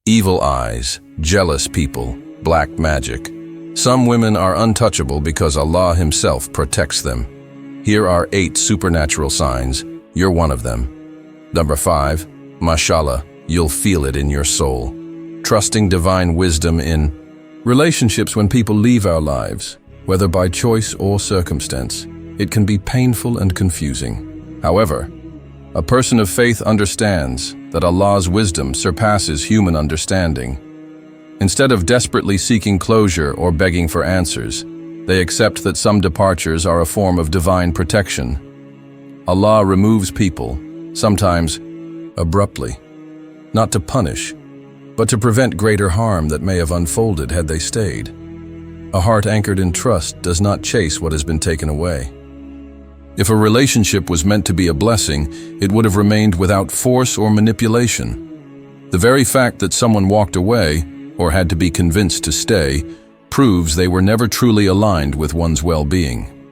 Evil eyes, jealous people, black magic. Some women are untouchable because Allah Himself protects them. Here are 8 supernatural signs. You're one of them. Number 5, mashallah, you'll feel it in your soul. Trusting divine wisdom in relationships. When people leave our lives, whether by choice or circumstance, it can be painful and confusing. However, a person of faith understands that Allah's wisdom surpasses human understanding. Instead of desperately seeking closure or begging for answers, they accept that some departures are a form of divine protection. Allah removes people, sometimes abruptly, not to punish, but to prevent greater harm that may have unfolded had they stayed. A heart anchored in trust does not chase what has been taken away. If a relationship was meant to be a blessing, it would have remained without force or manipulation. The very fact that someone walked away, or had to be convinced to stay, proves they were never truly aligned with one's well-being.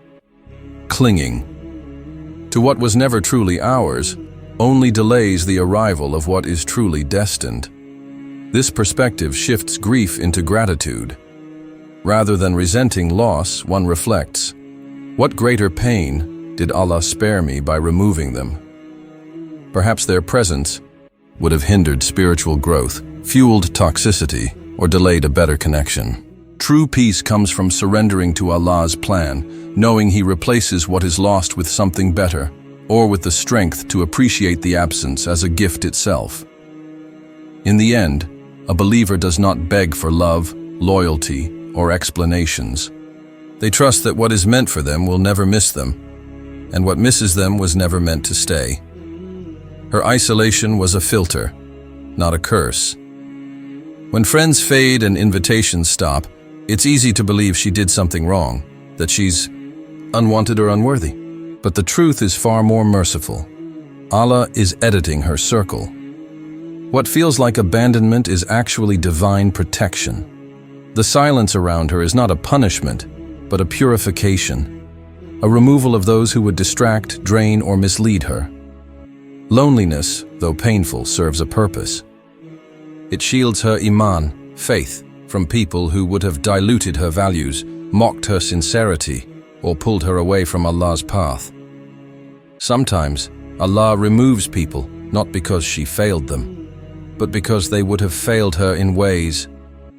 Clinging to what was never truly ours only delays the arrival of what is truly destined. This perspective shifts grief into gratitude. Rather than resenting loss, one reflects, what greater pain did Allah spare me by removing them? Perhaps their presence would have hindered spiritual growth, fueled toxicity, or delayed a better connection. True peace comes from surrendering to Allah's plan, knowing He replaces what is lost with something better, or with the strength to appreciate the absence as a gift itself. In the end, a believer does not beg for love, loyalty, or explanations. They trust that what is meant for them will never miss them, and what misses them was never meant to stay. Her isolation was a filter, not a curse. When friends fade and invitations stop, it's easy to believe she did something wrong, that she's unwanted or unworthy. But the truth is far more merciful. Allah is editing her circle. What feels like abandonment is actually divine protection. The silence around her is not a punishment, but a purification. A removal of those who would distract, drain, or mislead her. Loneliness, though painful, serves a purpose. It shields her iman, faith, from people who would have diluted her values, mocked her sincerity, or pulled her away from Allah's path. Sometimes, Allah removes people not because she failed them, but because they would have failed her in ways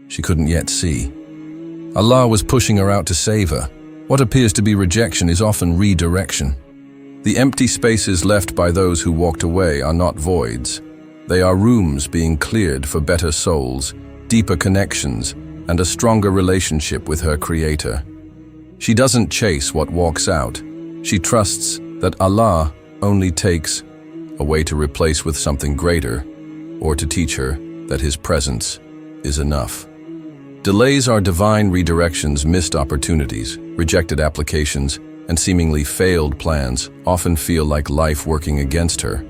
she couldn't yet see. Allah was pushing her out to save her. What appears to be rejection is often redirection. The empty spaces left by those who walked away are not voids. They are rooms being cleared for better souls, deeper connections, and a stronger relationship with her Creator. She doesn't chase what walks out. She trusts that Allah only takes away to replace with something greater, or to teach her that His presence is enough. Delays are divine redirections. Missed opportunities, rejected applications, and seemingly failed plans often feel like life working against her.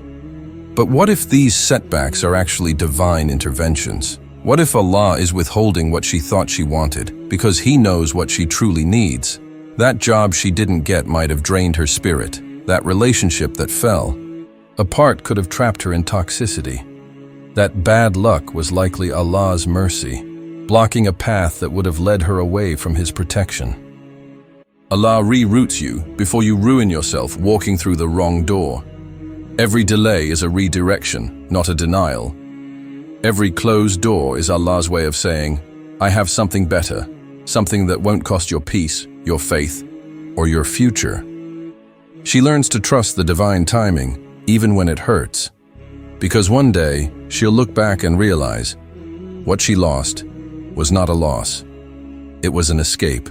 But what if these setbacks are actually divine interventions? What if Allah is withholding what she thought she wanted because He knows what she truly needs? That job she didn't get might have drained her spirit. That relationship that fell apart could have trapped her in toxicity. That bad luck was likely Allah's mercy, blocking a path that would have led her away from His protection. Allah reroutes you before you ruin yourself walking through the wrong door. Every delay is a redirection, not a denial. Every closed door is Allah's way of saying, I have something better, something that won't cost your peace, your faith, or your future. She learns to trust the divine timing, even when it hurts, because one day she'll look back and realize what she lost was not a loss. It was an escape.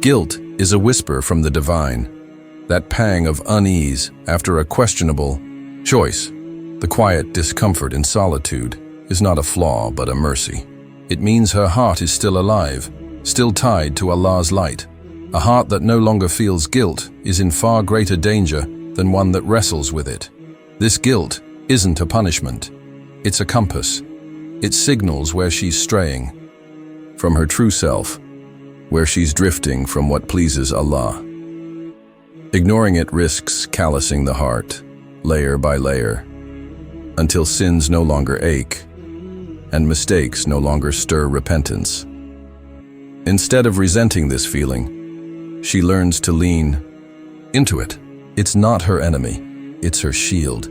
Guilt is a whisper from the divine, that pang of unease after a questionable choice. The quiet discomfort in solitude is not a flaw but a mercy. It means her heart is still alive, still tied to Allah's light. A heart that no longer feels guilt is in far greater danger than one that wrestles with it. This guilt isn't a punishment. It's a compass. It signals where she's straying from her true self, where she's drifting from what pleases Allah. Ignoring it risks callousing the heart, layer by layer, until sins no longer ache, and mistakes no longer stir repentance. Instead of resenting this feeling, she learns to lean into it. It's not her enemy, it's her shield.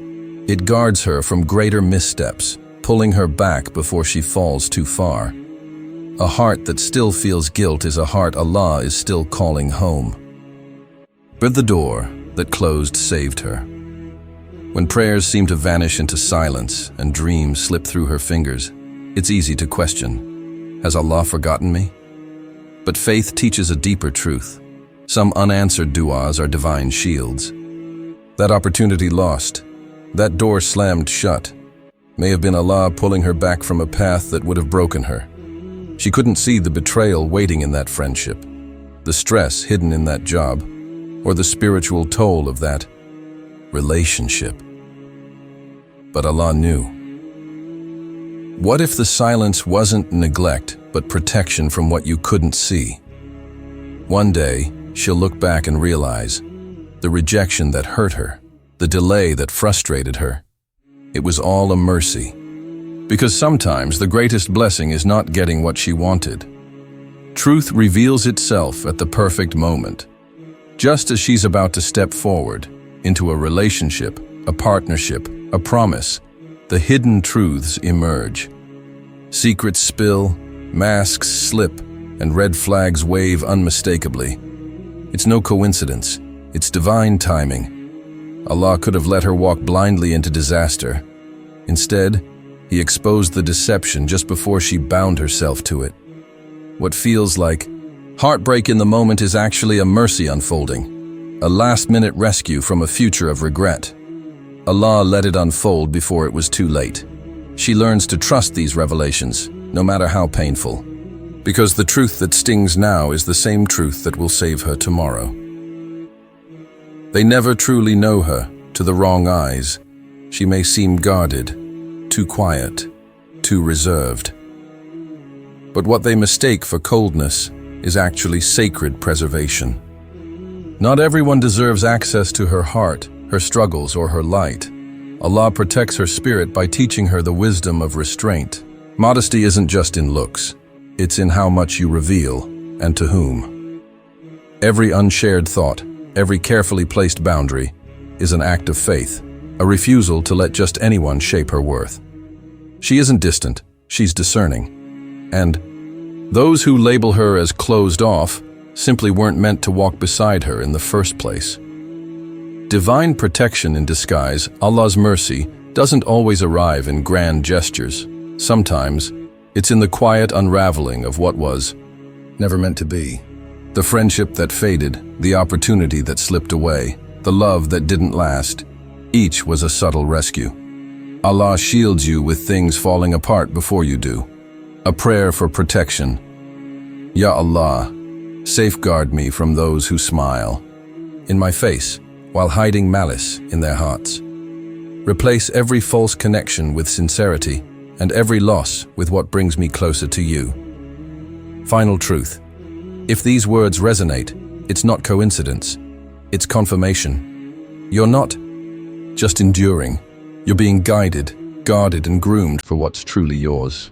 It guards her from greater missteps, pulling her back before she falls too far. A heart that still feels guilt is a heart Allah is still calling home. But the door that closed saved her. When prayers seem to vanish into silence and dreams slip through her fingers, it's easy to question, has Allah forgotten me? But faith teaches a deeper truth. Some unanswered du'as are divine shields. That opportunity lost, that door slammed shut, may have been Allah pulling her back from a path that would have broken her. She couldn't see the betrayal waiting in that friendship, the stress hidden in that job, or the spiritual toll of that relationship. But Allah knew. What if the silence wasn't neglect, but protection from what you couldn't see? One day, she'll look back and realize the rejection that hurt her, the delay that frustrated her, it was all a mercy. Because sometimes the greatest blessing is not getting what she wanted. Truth reveals itself at the perfect moment. Just as she's about to step forward into a relationship, a partnership, a promise, the hidden truths emerge. Secrets spill, masks slip, and red flags wave unmistakably. It's no coincidence, it's divine timing. Allah could have let her walk blindly into disaster. Instead, He exposed the deception just before she bound herself to it. What feels like heartbreak in the moment is actually a mercy unfolding, a last-minute rescue from a future of regret. Allah let it unfold before it was too late. She learns to trust these revelations, no matter how painful, because the truth that stings now is the same truth that will save her tomorrow. They never truly know her. To the wrong eyes, she may seem guarded, too quiet, too reserved. But what they mistake for coldness is actually sacred preservation. Not everyone deserves access to her heart, her struggles, or her light. Allah protects her spirit by teaching her the wisdom of restraint. Modesty isn't just in looks, it's in how much you reveal and to whom. Every unshared thought, every carefully placed boundary is an act of faith, a refusal to let just anyone shape her worth. She isn't distant, she's discerning. And those who label her as closed off simply weren't meant to walk beside her in the first place. Divine protection in disguise, Allah's mercy, doesn't always arrive in grand gestures. Sometimes, it's in the quiet unraveling of what was never meant to be. The friendship that faded, the opportunity that slipped away, the love that didn't last. Each was a subtle rescue. Allah shields you with things falling apart before you do. A prayer for protection. Ya Allah, safeguard me from those who smile in my face while hiding malice in their hearts. Replace every false connection with sincerity and every loss with what brings me closer to you. Final truth. If these words resonate, it's not coincidence, it's confirmation. You're not just enduring, you're being guided, guarded, and groomed for what's truly yours.